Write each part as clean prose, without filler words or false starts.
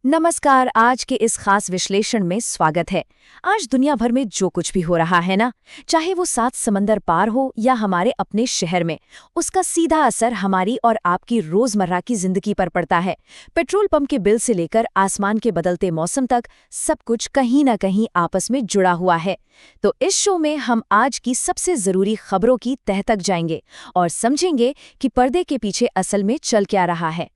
नमस्कार। आज के इस खास विश्लेषण में स्वागत है। आज दुनिया भर में जो कुछ भी हो रहा है ना, चाहे वो 7 समंदर पार हो या हमारे अपने शहर में, उसका सीधा असर हमारी और आपकी रोजमर्रा की जिंदगी पर पड़ता है। पेट्रोल पंप के बिल से लेकर आसमान के बदलते मौसम तक सब कुछ कहीं न कहीं आपस में जुड़ा हुआ है। तो इस शो में हम आज की सबसे जरूरी खबरों की तह तक जाएंगे और समझेंगे कि पर्दे के पीछे असल में चल क्या रहा है।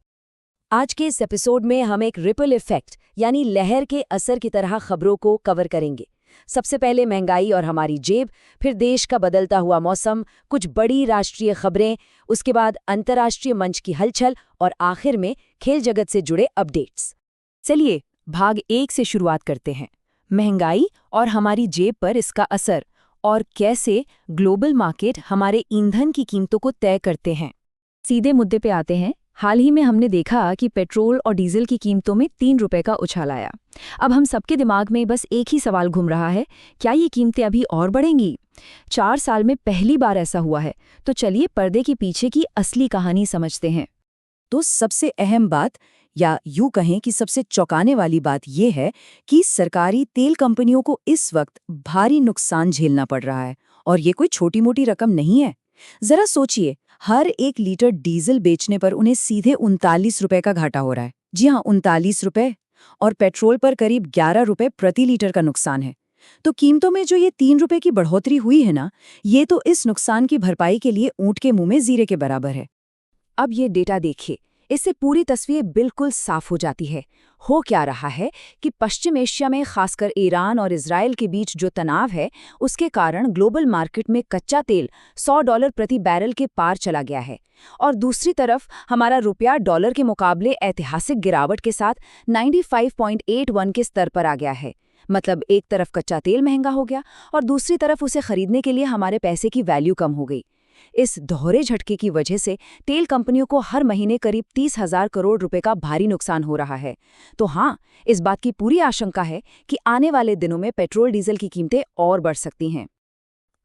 आज के इस एपिसोड में हम एक रिपल इफेक्ट यानी लहर के असर की तरह खबरों को कवर करेंगे। सबसे पहले महंगाई और हमारी जेब, फिर देश का बदलता हुआ मौसम, कुछ बड़ी राष्ट्रीय खबरें, उसके बाद अंतर्राष्ट्रीय मंच की हलचल और आखिर में खेल जगत से जुड़े अपडेट्स। चलिए भाग 1 से शुरुआत करते हैं। महंगाई और हमारी जेब पर इसका असर और कैसे ग्लोबल मार्केट हमारे ईंधन की कीमतों को तय करते हैं। सीधे मुद्दे पे आते हैं। हाल ही में हमने देखा कि पेट्रोल और डीजल की कीमतों में 3 रुपए का उछाल आया। अब हम सबके दिमाग में बस एक ही सवाल घूम रहा है, क्या ये कीमतें अभी और बढ़ेंगी? 4 साल में पहली बार ऐसा हुआ है। तो चलिए पर्दे के पीछे की असली कहानी समझते हैं। तो सबसे अहम बात, या यूं कहें कि सबसे चौंकाने वाली बात यह है कि सरकारी तेल कंपनियों को इस वक्त भारी नुकसान झेलना पड़ रहा है। और ये कोई छोटी मोटी रकम नहीं है। जरा सोचिए, हर 1 लीटर डीजल बेचने पर उन्हें सीधे 39 रुपए का घाटा हो रहा है। जी हाँ, 39 रुपए। और पेट्रोल पर करीब 11 रुपए प्रति लीटर का नुकसान है। तो कीमतों में जो ये 3 रुपए की बढ़ोतरी हुई है ना, ये तो इस नुकसान की भरपाई के लिए ऊंट के मुंह में जीरे के बराबर है। अब ये डेटा देखिए, इससे पूरी तस्वीर बिल्कुल साफ हो जाती है। हो क्या रहा है कि पश्चिम एशिया में खासकर ईरान और इजराइल के बीच जो तनाव है, उसके कारण ग्लोबल मार्केट में कच्चा तेल $100 प्रति बैरल के पार चला गया है। और दूसरी तरफ हमारा रुपया डॉलर के मुकाबले ऐतिहासिक गिरावट के साथ 95.81 के स्तर पर आ गया है। मतलब एक तरफ कच्चा तेल महंगा हो गया और दूसरी तरफ उसे खरीदने के लिए हमारे पैसे की वैल्यू कम हो गई। इस दोहरे झटके की वजह से तेल कंपनियों को हर महीने करीब 30,000 करोड़ रुपए का भारी नुकसान हो रहा है। तो हाँ, इस बात की पूरी आशंका है कि आने वाले दिनों में पेट्रोल डीजल की कीमतें और बढ़ सकती हैं।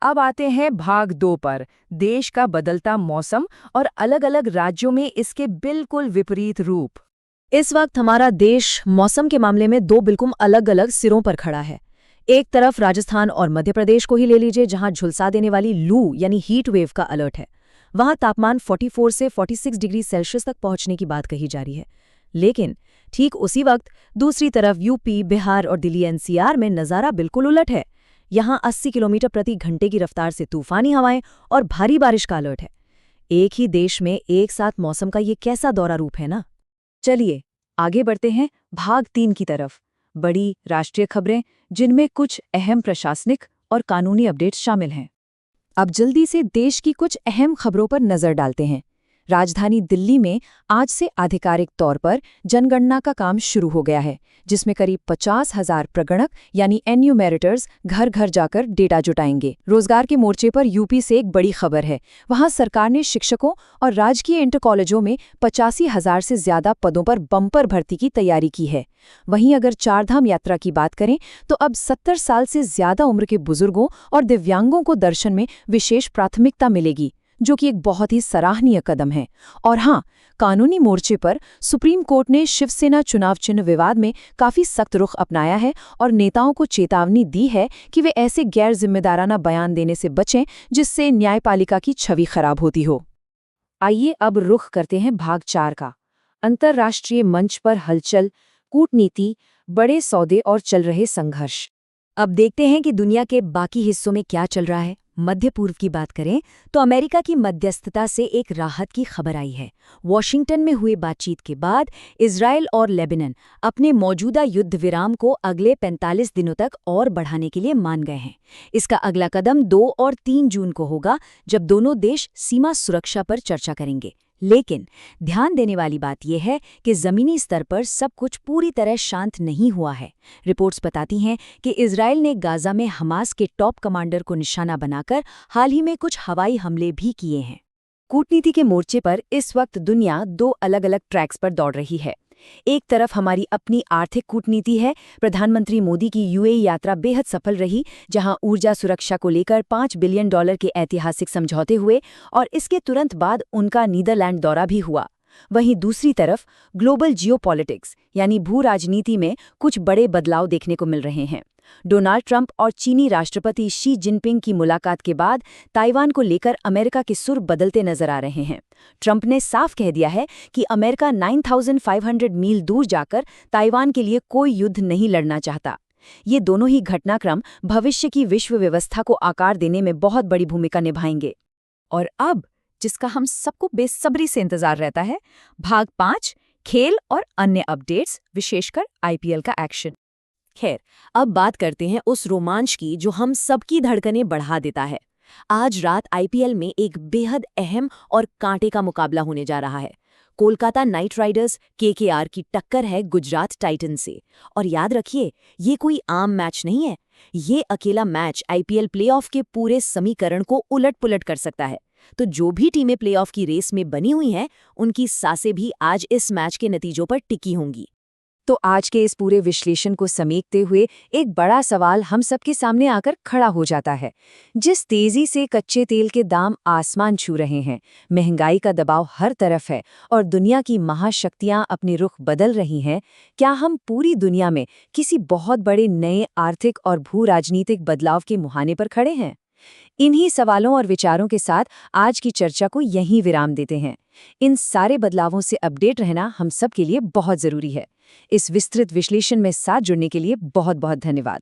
अब आते हैं भाग 2 पर, देश का बदलता मौसम और अलग-अलग राज्यों में इसके बिल्कुल विपरीत रूप। इस वक्त हमारा देश मौसम के मामले में 2 बिल्कुल अलग-अलग सिरों पर खड़ा है। एक तरफ राजस्थान और मध्य प्रदेश को ही ले लीजिए, जहां झुलसा देने वाली लू यानी हीट वेव का अलर्ट है। वहां तापमान 44 से 46 डिग्री सेल्सियस तक पहुंचने की बात कही जा रही है। लेकिन ठीक उसी वक्त दूसरी तरफ यूपी, बिहार और दिल्ली एनसीआर में नज़ारा बिल्कुल उलट है। यहां 80 किलोमीटर प्रति घंटे की रफ्तार से तूफानी हवाएं और भारी बारिश का अलर्ट है। एक ही देश में एक साथ मौसम का ये कैसा दोहरा रूप है ना। चलिए आगे बढ़ते हैं भाग 3 की तरफ। बड़ी राष्ट्रीय खबरें, जिनमें कुछ अहम प्रशासनिक और कानूनी अपडेट्स शामिल हैं। अब जल्दी से देश की कुछ अहम खबरों पर नजर डालते हैं। राजधानी दिल्ली में आज से आधिकारिक तौर पर जनगणना का काम शुरू हो गया है, जिसमें करीब 50,000 प्रगणक यानी एन्यूमेरेटर्स घर घर जाकर डेटा जुटाएंगे। रोजगार के मोर्चे पर यूपी से एक बड़ी खबर है। वहां सरकार ने शिक्षकों और राजकीय इंटर कॉलेजों में 85,000 से ज्यादा पदों पर बम्पर भर्ती की तैयारी की है। वहीं अगर चारधाम यात्रा की बात करें तो अब 70 साल से ज्यादा उम्र के बुजुर्गों और दिव्यांगों को दर्शन में विशेष प्राथमिकता मिलेगी, जो कि एक बहुत ही सराहनीय कदम है। और हाँ, कानूनी मोर्चे पर सुप्रीम कोर्ट ने शिवसेना चुनाव चिन्ह विवाद में काफी सख्त रुख अपनाया है और नेताओं को चेतावनी दी है कि वे ऐसे गैर जिम्मेदाराना बयान देने से बचें जिससे न्यायपालिका की छवि खराब होती हो। आइए अब रुख करते हैं भाग 4 का। अंतर्राष्ट्रीय मंच पर हलचल, कूटनीति, बड़े सौदे और चल रहे संघर्ष। अब देखते हैं कि दुनिया के बाकी हिस्सों में क्या चल रहा है। मध्य पूर्व की बात करें तो अमेरिका की मध्यस्थता से एक राहत की खबर आई है। वॉशिंगटन में हुई बातचीत के बाद इजराइल और लेबनान अपने मौजूदा युद्ध विराम को अगले 45 दिनों तक और बढ़ाने के लिए मान गए हैं। इसका अगला कदम 2 और 3 जून को होगा, जब दोनों देश सीमा सुरक्षा पर चर्चा करेंगे। लेकिन ध्यान देने वाली बात यह है कि जमीनी स्तर पर सब कुछ पूरी तरह शांत नहीं हुआ है। रिपोर्ट्स बताती हैं कि इजराइल ने गाजा में हमास के टॉप कमांडर को निशाना बनाकर हाल ही में कुछ हवाई हमले भी किए हैं। कूटनीति के मोर्चे पर इस वक्त दुनिया 2 अलग-अलग ट्रैक्स पर दौड़ रही है। एक तरफ हमारी अपनी आर्थिक कूटनीति है। प्रधानमंत्री मोदी की यूएई यात्रा बेहद सफल रही, जहां ऊर्जा सुरक्षा को लेकर $5 बिलियन के ऐतिहासिक समझौते हुए और इसके तुरंत बाद उनका नीदरलैंड दौरा भी हुआ। वहीं दूसरी तरफ ग्लोबल जियोपॉलिटिक्स यानी भू राजनीति में कुछ बड़े बदलाव देखने को मिल रहे हैं। डोनाल्ड ट्रंप और चीनी राष्ट्रपति शी जिनपिंग की मुलाकात के बाद ताइवान को लेकर अमेरिका के सुर बदलते नजर आ रहे हैं। ट्रंप ने साफ कह दिया है कि अमेरिका 9,500 मील दूर जाकर ताइवान के लिए कोई युद्ध नहीं लड़ना चाहता। ये दोनों ही घटनाक्रम भविष्य की विश्व व्यवस्था को आकार देने में बहुत बड़ी भूमिका निभाएंगे। और अब जिसका हम सबको बेसब्री से इंतजार रहता है, भाग 5, खेल और अन्य अपडेट्स, विशेषकर आईपीएल का एक्शन। खैर, अब बात करते हैं उस रोमांच की जो हम सबकी धड़कनें बढ़ा देता है। आज रात आईपीएल में एक बेहद अहम और कांटे का मुकाबला होने जा रहा है। कोलकाता नाइट राइडर्स केकेआर की टक्कर है गुजरात टाइटंस से। और याद रखिए, ये कोई आम मैच नहीं है। ये अकेला मैच आईपीएल प्लेऑफ के पूरे समीकरण को उलट-पुलट कर सकता है। तो जो भी टीमें प्लेऑफ की रेस में बनी हुई हैं, उनकी सांसें भी आज इस मैच के नतीजों पर टिकी होंगी। तो आज के इस पूरे विश्लेषण को समेटते हुए एक बड़ा सवाल हम सबके सामने आकर खड़ा हो जाता है। जिस तेजी से कच्चे तेल के दाम आसमान छू रहे हैं, महंगाई का दबाव हर तरफ है और दुनिया की महाशक्तियां अपने रुख बदल रही हैं, क्या हम पूरी दुनिया में किसी बहुत बड़े नए आर्थिक और भू राजनीतिक बदलाव के मुहाने पर खड़े हैं? इन्हीं सवालों और विचारों के साथ आज की चर्चा को यहीं विराम देते हैं। इन सारे बदलावों से अपडेट रहना हम सब के लिए बहुत जरूरी है। इस विस्तृत विश्लेषण में साथ जुड़ने के लिए बहुत बहुत धन्यवाद।